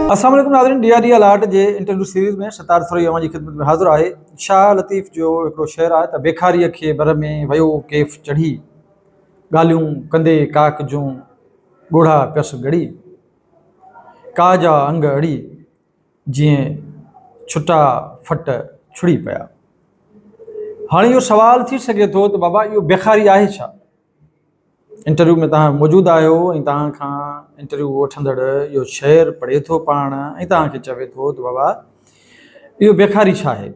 अस्सलाम वालेकुम नाज़रीन, DRD अलर्ट जे इंटरव्यू सीरीज़ में सतार फरवरी अवां जी ख़िदमत में हाज़िर आहे। शाह लतीफ़ जो हिकिड़ो शेर आहे त बेखारीअ खे बर में वियो केफ़ चढ़ी, ॻाल्हियूं कंदे काक जूं ॻोढ़ा पियस गड़ी, का जा अंग अड़ी जीअं छुटा फट छुड़ी पिया। हाणे इहो सवाल थी सघे थो त बाबा इहो बेखारी आहे छा? इंटरव्यू में तव्हां मौजूदु आहियो ऐं तव्हां खां इंटरव्यू वठंदड़ इहो शेर पढ़े थो पाण ऐं तव्हांखे चवे थो त बाबा इहो बेखारी छा आहे।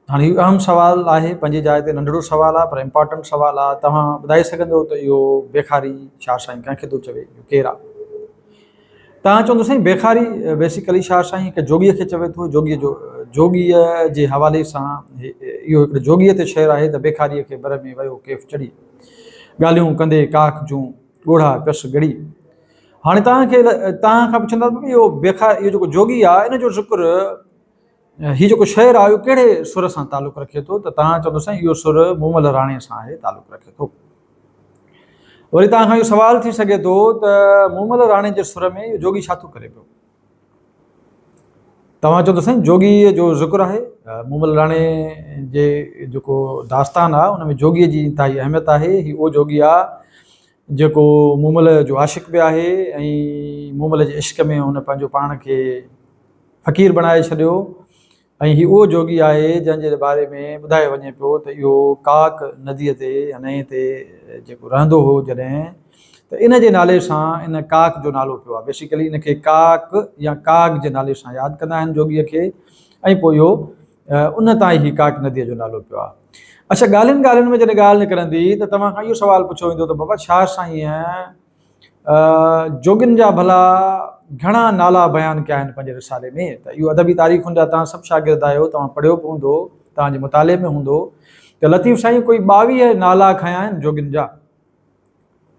हाणे इहो अहम सुवालु आहे, पंहिंजी जाइ ते नंढिड़ो सुवालु आहे पर इम्पॉर्टेंट सुवालु आहे। तव्हां ॿुधाए सघंदव त इहो बेखारी छा साईं, कंहिंखे थो चवे, इहो केरु आहे? तव्हां चवंदो साईं बेखारी बेसिकली छा साईं, हिकु जोगीअ खे चवे थो। जोगीअ जे हवाले सां इहो हिकिड़े जोगीअ ते शेर आहे त बेखारीअ खे बर में वियो केफ़ चढ़ी, ॻाल्हियूं कंदे काक जूं ॻोढ़ा पियस गड़ी। हाणे तव्हां खां पुछंदा इहो जेको जोगी आहे इन जो ज़िक्र, हीउ जेको शेर आहे इहो कहिड़े सुर सां तालुक़ु रखे थो? त तव्हां चवंदो साईं इहो सुर मूमल राणे सां आहे, तालुक़ु रखे थो। वरी तव्हां खां इहो सुवालु थी सघे थो त मूमल राणे जे सुर में इहो जोगी छा थो करे पियो? तव्हां चवंदो साईं जोगीअ जो ज़िक्र आहे, मूमल राणे जे जेको दास्तान आहे उन में जोगीअ जी इंतिहाई अहमियत आहे। हीउ उहो जोगी आहे जेको मूमल जो आशिक़ बि आहे ऐं मूमल जे इश्क में हुन पंहिंजो पाण खे फ़क़ीर बणाए छॾियो। ऐं हीउ उहो जोगी आहे जंहिंजे बारे में ॿुधायो वञे पियो त इहो काक नदीअ ते नए ते जेको रहंदो हो जॾहिं, त इन जे नाले सां इन काक जो नालो पियो आहे। बेसिकली इनखे काक या काग जे नाले सां यादि कंदा आहिनि जोगीअ खे, ऐं पोइ इहो उन ताईं ई काक नदीअ जो नालो पियो आहे। अच्छा, ॻाल्हियुनि में जॾहिं ॻाल्हि निकिरंदी त तव्हां खां इहो सुवालु पुछियो वेंदो त बाबा छा साईं जोगियुनि जा भला घणा नाला बयानु कया आहिनि पंहिंजे रिसाले में? त इहो अदबी तारीख़ुनि जा तव्हां सभु शागिर्द आहियो, तव्हां पढ़ियो बि हूंदो, तव्हांजे मुताले में हूंदो त लतीफ़ साईं कोई 22 नाला खयां आहिनि जोगियुनि जा।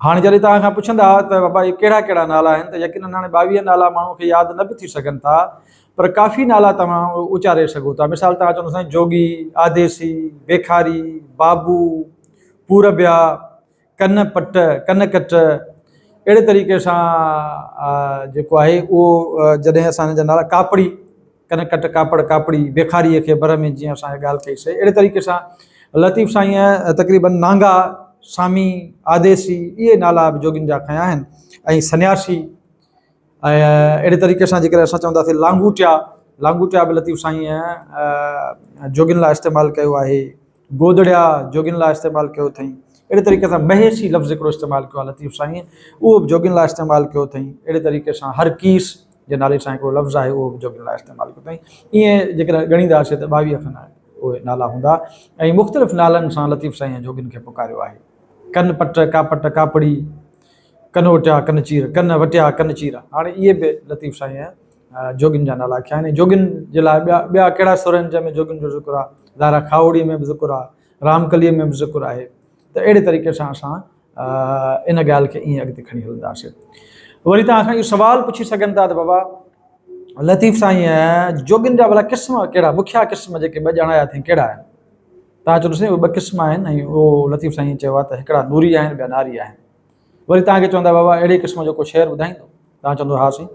हाणे जॾहिं तव्हां खां पुछंदा त बाबा इहे कहिड़ा कहिड़ा नाला आहिनि, त यकीनन हाणे 22 नाला माण्हू खे यादि न बि थी सघनि था, पर काफ़ी नाला तव्हां उचारे सघो था। मिसाल तव्हां चवंदो साईं जोगी, आदेसी, बेखारी, बाबू, पूरबिया, कनपट, कनकट, अहिड़े तरीक़े सां जेको आहे उहो जॾहिं असां हिन जा नाला कापड़ी, कनकट, कापड़, कापड़ी, बेखारीअ खे बर में जीअं असां ॻाल्हि कईसीं, अहिड़े तरीक़े सां लतीफ़ साईं तक़रीबन नांगा, सामी, आदेसी इहे नाला बि जोगियुनि जा खयां आहिनि। ऐं सन्यासी, ऐं अहिड़े तरीक़े सां जेकर असां चवंदासीं लांगूटिया बि लतीफ़ साईं जोगियुनि लाइ इस्तेमालु कयो आहे। गोदड़िया जोगियुनि लाइ इस्तेमालु कयो अथई। अहिड़े तरीक़े सां महेशी लफ़्ज़ हिकिड़ो इस्तेमालु कयो आहे लतीफ़ साईं, उहो बि जोगियुनि लाइ इस्तेमालु कयो अथई। अहिड़े तरीक़े सां हरकीस जे नाले सां हिकिड़ो लफ़्ज़ आहे, उहो बि जोगियुनि लाइ इस्तेमालु कयो अथई। ईअं जेकर ॻणींदासीं त 22 खनि उहे नाला हूंदा, ऐं मुख़्तलिफ़ नालनि सां लतीफ़ साईं जोगियुनि खे पुकारियो आहे। कनपट, कापट, कापड़ी, कनवटिया, कनचीर, कन वटिया, कनचीर। हाणे इहे बि लतीफ़ साईं जोगियुनि जा नाला खया आहिनि। जोगियुनि जे लाइ ॿिया कहिड़ा सुर आहिनि जंहिंमें जोगियुनि जो ज़िक्र आहे? दारा खावड़ीअ में बि ज़िक्र आहे, रामकलीअ में बि ज़िक्र आहे। त अहिड़े तरीक़े सां असां इन ॻाल्हि खे ईअं अॻिते खणी हलंदासीं। वरी तव्हां खां इहो सुवालु पुछी सघनि था त बाबा लतीफ़ साईं जोगियुनि जा भला क़िस्म कहिड़ा, मुखिया क़िस्म जेके ॿ ॼाणाया अथई कहिड़ा आहिनि? तव्हां चवंदोसीं उहे 2 क़िस्म आहिनि, ऐं उहो लतीफ़ साईं चयो आहे त हिकिड़ा नूरी आहिनि, ॿिया नारी आहिनि। वरी तव्हांखे चवंदा बाबा अहिड़े क़िस्म जो को शेर ॿुधाईंदो? तव्हां चवंदो हा साईं,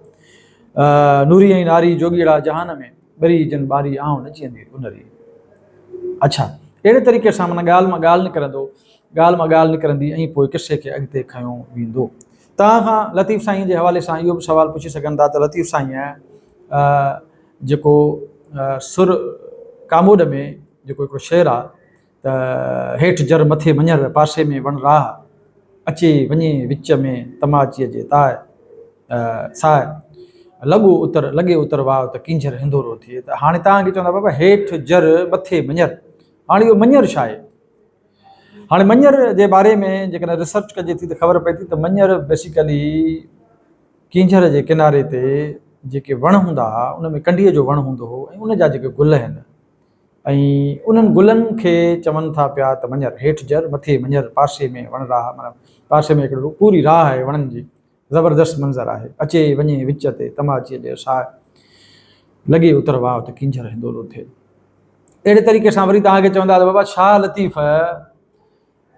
नूरी ऐं नारी जोगीड़ा जहान में ॿरी जिन ॿारी आऊं न जीअंदी उनरी। अच्छा, अहिड़े तरीक़े सां माना ॻाल्हि मां ॻाल्हि निकिरंदी ऐं पोइ किसे खे अॻिते खयो वेंदो। तव्हां खां लतीफ़ साईं जे हवाले सां इहो बि सुवालु पुछी सघनि था त लतीफ़ साईं जेको सुर कामोड में जेको हिकिड़ो शेर आहे त हेठि जर मथे मञर पासे में वण राह, अचे वञे विच में तमाचीअ जे ताए साए, लॻे उतर वाह त किंजर हिंदोरो थिए। त हाणे तव्हांखे चवंदा बाबा हेठि जर मथे मञर, हाणे इहो मञर छा आहे? हाणे मञर जे बारे में जेकॾहिं रिसर्च कजे थी त ख़बर पए थी त मञर बेसिकली किंजर जे किनारे ते जेके वण हूंदा हुआ उन में कंढीअ जो वण हूंदो हो, ऐं उन जा जेके गुल आहिनि, ऐं उन्हनि गुलनि खे चवनि था पिया त मञर, हेठि जर मथे मञर पासे में वण राह, माना पासे में हिकिड़ो पूरी राह आहे वणनि जी, ज़बरदस्त मंज़र आहे, अचे वञे विच ते तमाचीअ जे साए, लॻे उतर वाह त किंजर हिंदोरो थिए। अहिड़े तरीक़े सां वरी तव्हांखे चवंदा त बाबा शाह लतीफ़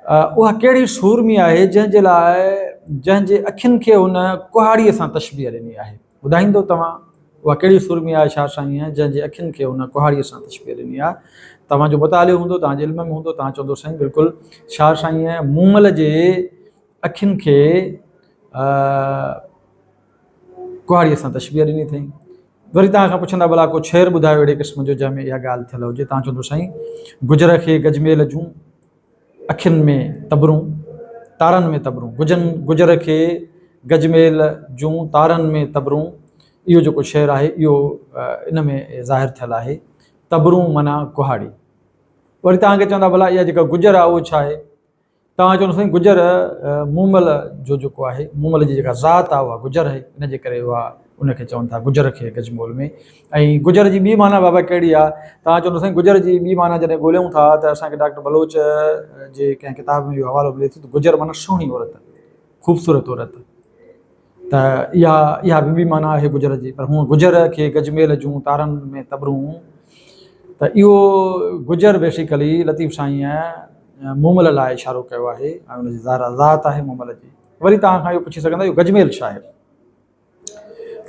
उहा कहिड़ी सूरमी आहे जंहिंजे अखियुनि खे हुन कुहाड़ीअ सां तशबीह ॾिनी आहे? ॿुधाईंदो तव्हां? उहा कहिड़ी सुरमी आहे छा साईं आहे जंहिंजे अखियुनि खे हुन कुहाड़ीअ सां तशबीह ॾिनी आहे। तव्हांजो मुतालियो हूंदो, तव्हांजे इल्म में हूंदो, तव्हां चवंदो साईं बिल्कुलु छा साईं आहे मूमल जे अखियुनि खे कुहाड़ीअ सां तशबीह ॾिनी अथई। वरी तव्हां खां पुछंदा भला को शेर ॿुधायो अहिड़े क़िस्म जो जंहिंमें इहा ॻाल्हि थियल हुजे। तव्हां चवंदो साईं गुजर खे गजमेल जूं अखियुनि में तबरूं, तारनि में तबरूं, गुजर खे गजमेल जूं तारनि में तबरूं, इहो जेको शेर आहे इहो इन में ज़ाहिर थियल आहे। तबरूं माना कुहाड़ी। वरी तव्हांखे चवंदा भला इहा जेका गुजर आहे उहो छा आहे। तव्हां चवंदो साईं गुजर मूमल जो जेको आहे, मूमल जी जेका ज़ात आहे उहा गुजर आहे, इन जे करे उहा उनखे चवनि था गुजर खे गजमोल में। ऐं गुजर जी ॿी माना बाबा कहिड़ी आहे। तव्हां चवंदो साईं गुजर जी ॿी माना जॾहिं ॻोल्हियूं था त असांखे डॉक्टर बलोच जे कंहिं किताब में इहो हवालो मिले थो त गुजर माना सुहिणी औरत, ख़ूबसूरत औरत। त इहा ॿी माना आहे गुजर जी। पर हूअं गुजर खे गजमेल जूं तारनि में तबरूं, त इहो गुजर बेसिकली लतीफ़ साईं मूमल लाइ इशारो कयो आहे ऐं हुनजी ज़ात आहे मूमल जी। वरी तव्हां खां इहो पुछी सघंदा इहो गजमेल छा आहे।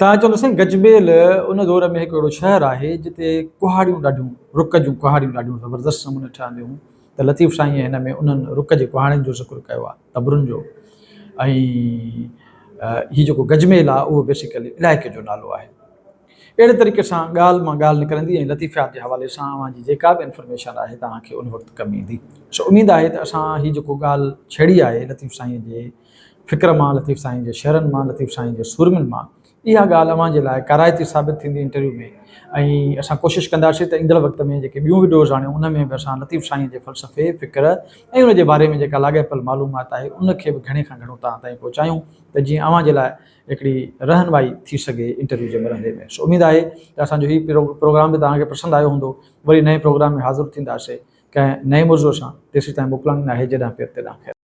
तव्हां चवंदो साईं गजमेल उन दौर में हिकु अहिड़ो शहरु आहे जिते कुहाड़ियूं ॾाढियूं, रुक जूं कुहाड़ियूं ॾाढियूं ज़बरदस्त नमूने ठहंदियूं हुयूं। त लतीफ़ साईं हिन में उन्हनि रुक जे कुहाड़ियुनि जो ज़िक्र कयो आहे, तबरुनि जो। ऐं हीउ जेको गजमेल आहे उहो बेसिकली इलाइक़े जो नालो आहे। अहिड़े तरीक़े सां ॻाल्हि मां ॻाल्हि निकिरंदी ऐं लतीफ़ियात जे हवाले सां अव्हांजी जेका बि इंफॉर्मेशन आहे तव्हांखे उन वक़्तु कमु ईंदी। सो उमेदु आहे त असां हीअ जेको ॻाल्हि छेड़ी आहे लतीफ़ साईं जे फ़िक्र मां, लतीफ़ साईं जे शेरनि मां, लतीफ़ साईं जे सुरमियुनि मां, इहा ॻाल्हि अव्हांजे लाइ काराइती साबित थींदी इंटरव्यू में। ऐं असां कोशिशि कंदासीं त ईंदड़ वक़्त में जेके ॿियूं वीडियोज़ आणियूं उन में बि असां लतीफ़ साईं जे फ़लसफ़े, फ़िक्र ऐं उनजे बारे में जेका लाॻापियल मालूमात आहे उनखे बि घणे खां घणो तव्हां ताईं पहुचायूं त जीअं अव्हांजे लाइ हिकिड़ी रहनुमाई थी सघे इंटरव्यू जे मरहले में। सो उमेदु आहे त असांजो हीउ प्रोग्राम बि तव्हांखे पसंदि आयो हूंदो। वरी नए प्रोग्राम में हाज़िर थींदासीं कंहिं नए मौज़ूअ सां। तेसीं ताईं मोकिलणी न आहे जॾहिं पेर ते ॾांहुं।